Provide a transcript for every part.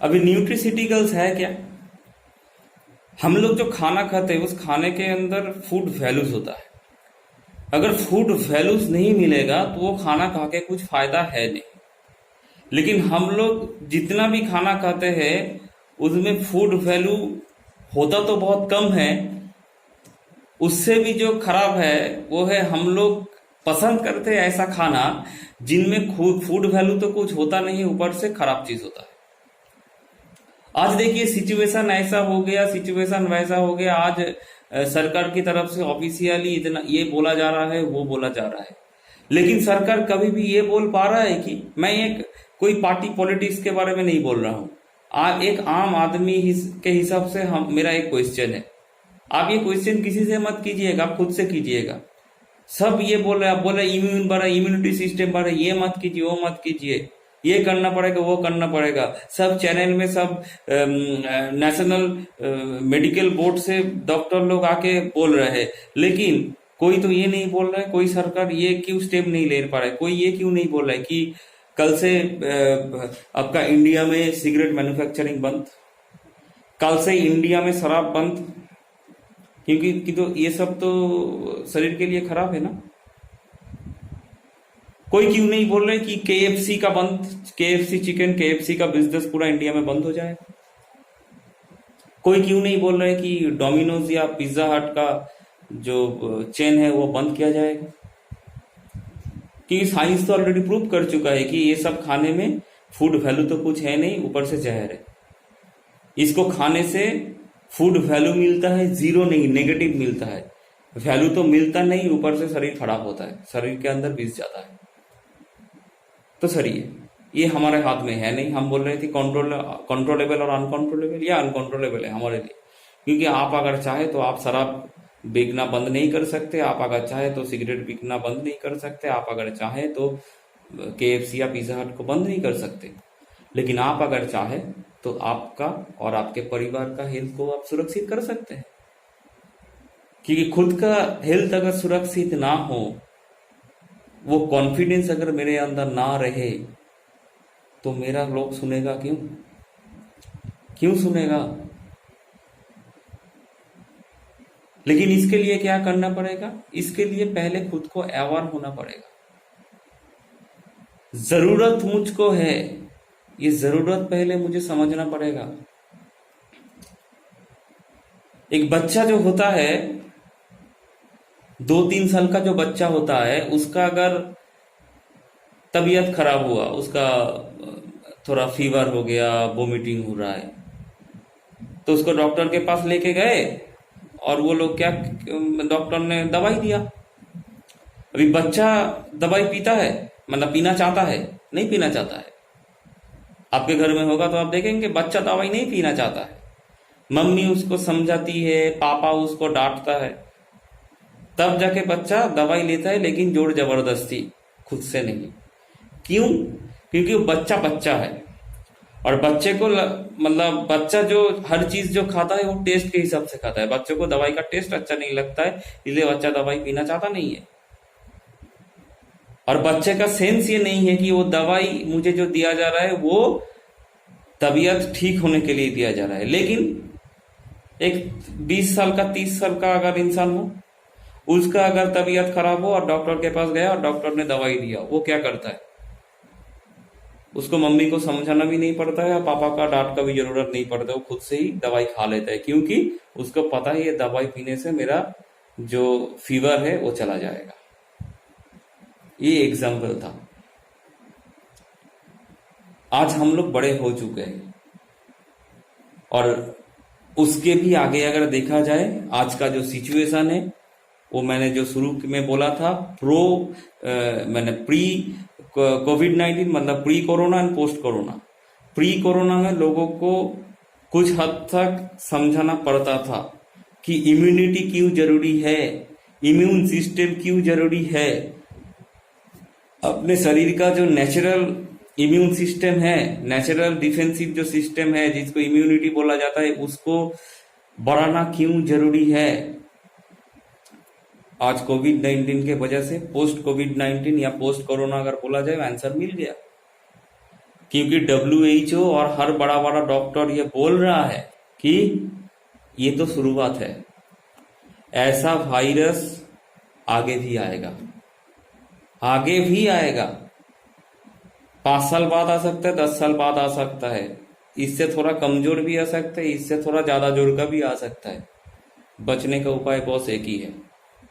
अभी न्यूट्रिसिटिकल्स है क्या? हम लोग जो खाना खाते हैं उस खाने के अंदर फूड वैल्यूज होता है। अगर फूड वैल्यूज नहीं मिलेगा तो वो खाना खा के कुछ फायदा है नहीं। लेकिन हम लोग जितना भी खाना खाते हैं उसमें फूड वैल्यू होता तो बहुत कम है। उससे भी जो खराब है वो है हम लोग पसंद करते हैं ऐसा खाना जिनमें फूड वैल्यू तो कुछ होता नहीं, ऊपर से खराब चीज होता है। आज देखिए सिचुएशन ऐसा हो गया, सिचुएशन वैसा हो गया। आज सरकार की तरफ से ऑफिशियली इतना ये बोला जा रहा है, वो बोला जा रहा है, लेकिन सरकार कभी भी ये बोल पा रहा है कि मैं एक कोई पार्टी पॉलिटिक्स के बारे में नहीं बोल रहा हूँ। एक आम आदमी के हिसाब से हम मेरा एक क्वेश्चन है। आप ये क्वेश्चन किसी से मत कीजिएगा, आप खुद से कीजिएगा। सब ये बोल रहे, आप बोल रहे इम्यून बढ़ा, इम्यूनिटी सिस्टम बढ़ा, ये मत कीजिए, वो मत कीजिए, ये करना पड़ेगा, वो करना पड़ेगा। सब चैनल में सब नेशनल मेडिकल बोर्ड से डॉक्टर लोग आके बोल रहे हैं, लेकिन कोई तो ये नहीं बोल रहा है, कोई सरकार ये क्यों स्टेप नहीं ले पा रहा है, कोई ये क्यों नहीं बोल रहा है कि कल से आपका इंडिया में सिगरेट मैन्युफैक्चरिंग बंद, कल से इंडिया में शराब बंद, क्योंकि तो ये सब तो शरीर के लिए खराब है ना। कोई क्यों नहीं बोल रहे कि केएफसी का बंद, केएफसी चिकन, केएफसी का बिजनेस पूरा इंडिया में बंद हो जाएगा। कोई क्यों नहीं बोल रहे कि डोमिनोज या पिज्जा हट का जो चेन है वो बंद किया जाएगा, क्योंकि साइंस तो ऑलरेडी प्रूव कर चुका है कि ये सब खाने में फूड वैल्यू तो कुछ है नहीं, ऊपर से जहर है। इसको खाने से फूड वैल्यू मिलता है जीरो नहीं, नेगेटिव मिलता है। वैल्यू तो मिलता नहीं, ऊपर से शरीर खराब होता है, शरीर के अंदर विष जाता है। तो सर ये हमारे हाथ में है नहीं। हम बोल रहे थे कंट्रोलेबल और अनकंट्रोलेबल, या अनकंट्रोलेबल है हमारे लिए, क्योंकि आप अगर चाहे तो आप शराब बेचना बंद नहीं कर सकते, आप अगर चाहे तो सिगरेट बिकना बंद नहीं कर सकते, आप अगर चाहे तो केएफसी या पिज्जा हट को बंद नहीं कर सकते, लेकिन आप अगर चाहे तो आपका और आपके परिवार का हेल्थ को आप सुरक्षित कर सकते हैं। क्योंकि खुद का हेल्थ अगर सुरक्षित ना हो, वो कॉन्फिडेंस अगर मेरे अंदर ना रहे, तो मेरा लोग सुनेगा क्यों? क्यों सुनेगा? लेकिन इसके लिए क्या करना पड़ेगा? इसके लिए पहले खुद को अवेयर होना पड़ेगा। जरूरत मुझको है, ये जरूरत पहले मुझे समझना पड़ेगा। एक बच्चा जो होता है, 2-3 साल का जो बच्चा होता है, उसका अगर तबीयत खराब हुआ, उसका थोड़ा फीवर हो गया, वोमिटिंग हो रहा है, तो उसको डॉक्टर के पास लेके गए और वो लोग क्या, डॉक्टर ने दवाई दिया। अभी बच्चा दवाई पीता है, मतलब पीना चाहता है? नहीं पीना चाहता है। आपके घर में होगा तो आप देखेंगे बच्चा दवाई नहीं पीना चाहता है, मम्मी उसको समझाती है, पापा उसको डांटता है, तब जाके बच्चा दवाई लेता है, लेकिन जोर जबरदस्ती, खुद से नहीं। क्यों? क्योंकि वो बच्चा बच्चा है, और बच्चे को मतलब बच्चा जो हर चीज जो खाता है वो टेस्ट के हिसाब से खाता है। बच्चों को दवाई का टेस्ट अच्छा नहीं लगता है, इसलिए बच्चा दवाई पीना चाहता नहीं है। और बच्चे का सेंस ये नहीं है कि वो दवाई मुझे जो दिया जा रहा है वो तबीयत ठीक होने के लिए दिया जा रहा है। लेकिन एक 20 साल का, 30 साल का अगर इंसान हो, उसका अगर तबीयत खराब हो और डॉक्टर के पास गया और डॉक्टर ने दवाई दिया, वो क्या करता है? उसको मम्मी को समझाना भी नहीं पड़ता है और पापा का डांट का भी जरूरत नहीं पड़ता, वो खुद से ही दवाई खा लेता है, क्योंकि उसको पता है ये दवाई पीने से मेरा जो फीवर है वो चला जाएगा। ये एग्जाम्पल था। आज हम लोग बड़े हो चुके हैं, और उसके भी आगे अगर देखा जाए, आज का जो सिचुएशन है वो मैंने जो शुरू में बोला था, मैंने प्री कोविड-19, मतलब pre corona and post corona. Pre corona में लोगों को कुछ हद तक समझाना पड़ता था कि इम्यूनिटी क्यों जरूरी है, इम्यून सिस्टम क्यों जरूरी है, अपने शरीर का जो नेचुरल इम्यून सिस्टम है, नेचुरल डिफेंसिव जो सिस्टम है जिसको इम्यूनिटी बोला जाता है, उसको बढ़ाना क्यों जरूरी है। आज कोविड-19 के वजह से पोस्ट कोविड-19 या पोस्ट कोरोना अगर बोला जाए, आंसर मिल गया क्योंकि WHO और हर बड़ा बड़ा डॉक्टर ये बोल रहा है कि ये तो शुरुआत है, ऐसा वायरस आगे भी आएगा, आगे भी आएगा। 5 साल बाद आ सकता है, 10 साल बाद आ सकता है, इससे थोड़ा कमजोर भी आ सकता है, इससे थोड़ा ज्यादा जोर का भी आ सकता है। बचने का उपाय बस एक ही है,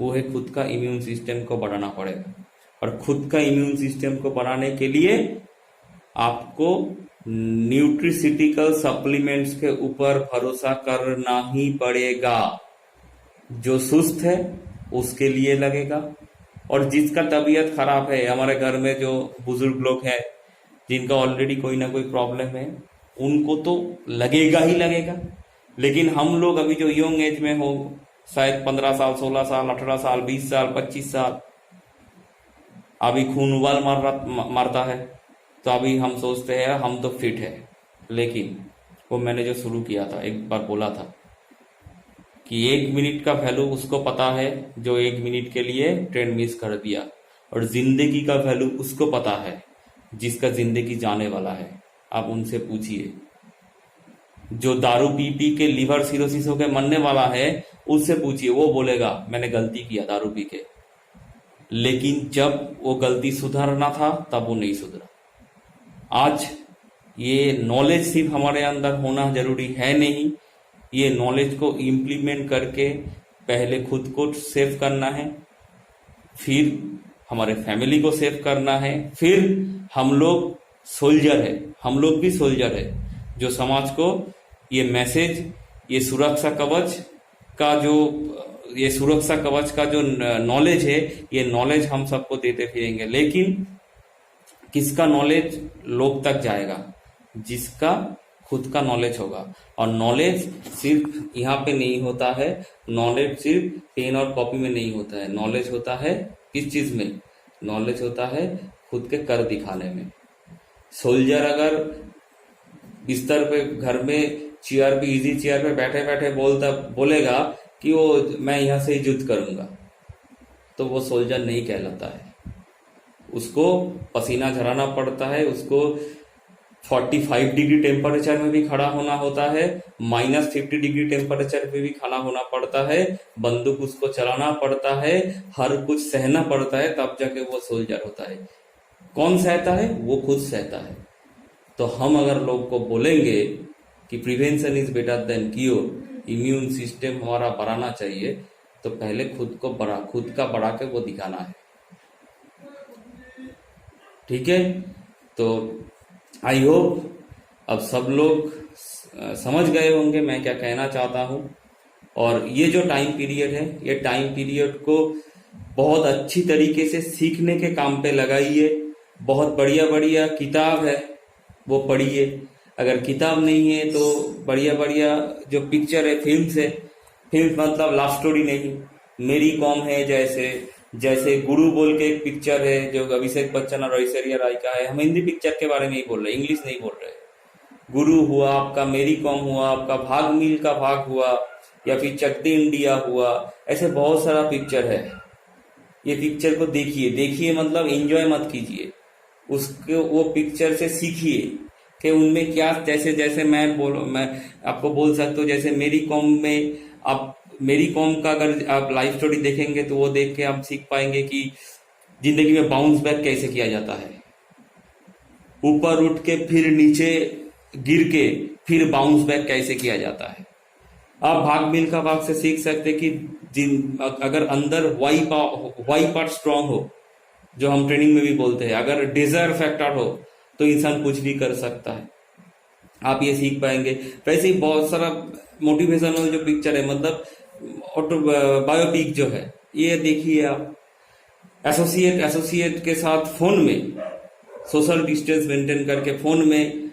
वो है खुद का इम्यून सिस्टम को बढ़ाना पड़ेगा। और खुद का इम्यून सिस्टम को बढ़ाने के लिए आपको न्यूट्रिसिटिकल सप्लीमेंट्स के ऊपर भरोसा करना ही पड़ेगा। जो सुस्त है उसके लिए लगेगा, और जिसका तबीयत खराब है, हमारे घर में जो बुजुर्ग लोग हैं जिनका ऑलरेडी कोई ना कोई प्रॉब्लम है, उनको तो लगेगा ही लगेगा। लेकिन हम लोग अभी जो यंग एज में हो, शायद 15 साल, 16 साल, 18 साल, 20 साल, 25 साल, अभी खून उबाल मारता है, तो अभी हम सोचते हैं हम तो फिट है। लेकिन वो मैंने जो शुरू किया था, एक बार बोला था कि 1 मिनट का वैल्यू उसको पता है जो 1 मिनट के लिए ट्रेन मिस कर दिया, और जिंदगी का वैल्यू उसको पता है जिसका जिंदगी जाने वाला है। आप उनसे पूछिए, जो दारू पी पी के लिवर सिरोसिस होकर मरने वाला है, उससे पूछिए, वो बोलेगा मैंने गलती किया दारू पी के। लेकिन जब वो गलती सुधारना था तब वो नहीं सुधरा। आज ये नॉलेज सिर्फ हमारे अंदर होना जरूरी है नहीं, ये नॉलेज को इम्प्लीमेंट करके पहले खुद को सेव करना है, फिर हमारे फैमिली को सेव करना है, फिर हम लोग सोल्जर है, हम लोग भी सोल्जर है जो समाज को ये मैसेज, ये सुरक्षा कवच का जो नॉलेज है, ये नॉलेज हम सबको देते फिरेंगे। लेकिन किसका नॉलेज लोग तक जाएगा? जिसका खुद का नॉलेज होगा। और नॉलेज सिर्फ यहाँ पे नहीं होता है, नॉलेज सिर्फ पेन और कॉपी में नहीं होता है। नॉलेज होता है किस चीज में? नॉलेज होता है खुद के कर दिखाने में। सोल्जर अगर बिस्तर पे घर में चेयर पे, इजी चेयर पे बैठे बैठे बोलेगा कि वो मैं यहाँ से ही युद्ध करूंगा, तो वो सोल्जर नहीं कहलाता है। उसको पसीना झराना पड़ता है, उसको 45 डिग्री टेम्परेचर में भी खड़ा होना होता है, -50 डिग्री टेम्परेचर में भी खड़ा होना पड़ता है, बंदूक उसको चलाना पड़ता है, हर कुछ सहना पड़ता है, तब जाके वो सोल्जर होता है। कौन सहता है? वो खुद सहता है। तो हम अगर लोग को बोलेंगे कि prevention is better than cure, immune system हमारा बढ़ाना चाहिए, तो पहले खुद का बढ़ा के वो दिखाना है। ठीक है? तो आई होप अब सब लोग समझ गए होंगे मैं क्या कहना चाहता हूं। और ये जो टाइम पीरियड है, ये टाइम पीरियड को बहुत अच्छी तरीके से सीखने के काम पे लगाइए। बहुत बढ़िया बढ़िया किताब है वो पढ़िए। अगर किताब नहीं है तो बढ़िया बढ़िया जो पिक्चर है, फिल्म है, फिल्म मतलब लव स्टोरी नहीं, मेरी कॉम है, जैसे गुरु बोल के एक पिक्चर है जो अभिषेक बच्चन और ऐश्वर्या राय का है। हम हिंदी पिक्चर के बारे में ही बोल रहे, इंग्लिश नहीं बोल रहे। गुरु हुआ आपका, मेरी कॉम हुआ आपका, भाग मिल का भाग हुआ, या फिर चक दे इंडिया हुआ, ऐसे बहुत सारा पिक्चर है। ये पिक्चर को देखिए मतलब एंजॉय मत कीजिए, उसको वो पिक्चर से सीखिए कि उनमें क्या, जैसे मैं आपको बोल सकता हूँ, जैसे मेरी कॉम में आप मेरी कॉम का अगर आप लाइफ स्टोरी देखेंगे तो वो देख के आप सीख पाएंगे कि जिंदगी में बाउंस बैक कैसे किया जाता है, ऊपर उठ के फिर नीचे गिर के फिर बाउंस बैक कैसे किया जाता है। आप भाग मिल्खा भाग से सीख सकते कि अगर अंदर वाई पार्ट स्ट्रांग हो, जो हम ट्रेनिंग में भी बोलते हैं, अगर डिजायर फैक्टर हो तो इंसान कुछ भी कर सकता है। आप ये सीख पाएंगे। वैसे ही बहुत सारा मोटिवेशनल जो पिक्चर है, मतलब बायोपिक जो है, ये देखिए आप। एसोसिएट के साथ फोन में सोशल डिस्टेंस मेंटेन करके फोन में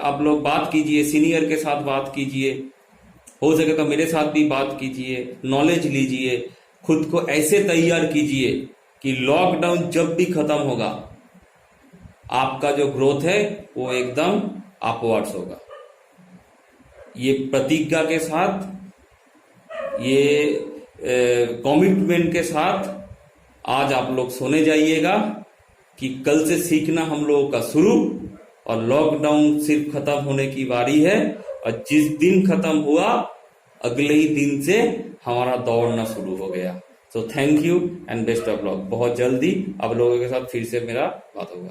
आप लोग बात कीजिए, सीनियर के साथ बात कीजिए, हो सके तो मेरे साथ भी बात कीजिए, नॉलेज लीजिए, खुद को ऐसे तैयार कीजिए कि लॉकडाउन जब भी खत्म होगा आपका जो ग्रोथ है वो एकदम अपवर्ड्स होगा। ये प्रतिज्ञा के साथ, ये कमिटमेंट के साथ आज आप लोग सोने जाइएगा कि कल से सीखना हम लोगों का शुरू और लॉकडाउन सिर्फ खत्म होने की बारी है, और जिस दिन खत्म हुआ अगले ही दिन से हमारा दौड़ना शुरू हो गया। So thank you and best of luck. बहुत जल्दी आप लोगों के साथ फिर से मेरा बात होगा।